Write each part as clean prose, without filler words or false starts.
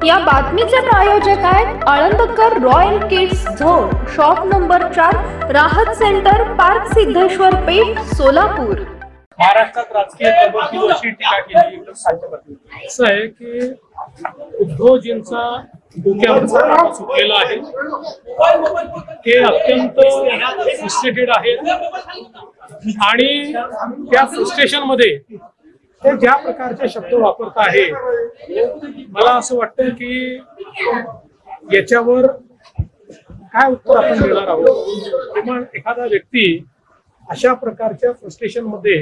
या बातमीचे प्रायोजक आहेत Alandkar royal kids zone, shop number 4, Rahat centre, park Siddheshwar Peth, Solapur. महाराष्ट्रात राजकीय प्रबोधनाची अशी टीका केली राज्यपालांनी। असं आहे की उद्धवजींचा डोक्यावरचा काटा सुटलेला आहे, ते अत्यंत फ्रस्ट्रेटेड आहेत आणि त्या फ्रस्ट्रेशन मध्ये ते ज्या प्रकारचे शब्द वापरत आहे, मला असं वाटतं की याच्यावर काय उत्तर आपण देणार आहोत। किंवा एखादा व्यक्ती अशा प्रकारच्या फ्रस्ट्रेशन मध्ये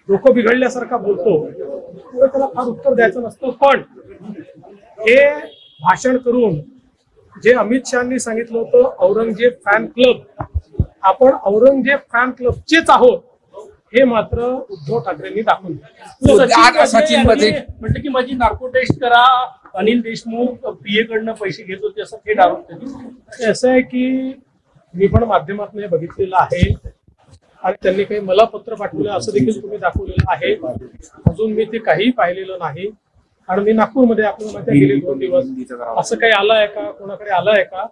डोकं बिघडल्यासारखा बोलतो, तर त्याला फार उत्तर द्यायचं नसतं। पण हे भाषण करून जे अमित शहानी सांगितलं होतं औरंगजेब फॅन क्लब, आपण औरंगजेब फॅन क्लबचेच आहोत हे मात्र उद्धव ठाकरेंनी दाखवून सचिन म्हटलं की माझी नार्को टेस्ट करा, अनिल देशमुख पीए कडनं पैसे घेत होते असं थेट आरोप त्यांनी। असं आहे की मी पण माध्यमातून हे बघितलेलं आहे आणि त्यांनी काही मला पत्र पाठवलं असं देखील तुम्ही दाखवलेलं आहे। अजून मी ते काही पाहिलेलं नाही, कारण मी नागपूरमध्ये आपल्याला माहिती गेले 2 दिवस असं काही आलंय का, कोणाकडे आलंय का,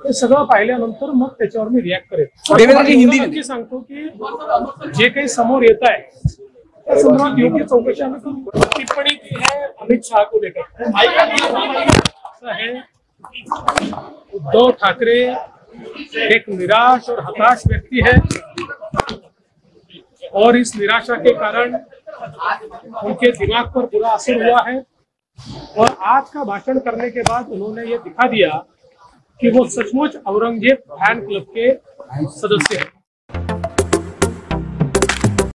हे सगळं पाहिल्यानंतर मग त्याच्यावर मी रिॲक्ट करेन। हिंदी सांगतो की जे काही समोर येत आहे त्या संदर्भात योग्य चौकशी आम्ही करू। टिप्पणी की है अमित शाह को लेकर असं है, उद्धव ठाकरे एक निराश और हताश व्यक्ति है और इस निराशा के कारण उनके दिमाग पर बुरा असर हुआ है और आज का भाषण करने के बाद उन्होंने ये दिखा दिया कि वो सचमुच औरंगजेब फैन क्लब के सदस्य हैं।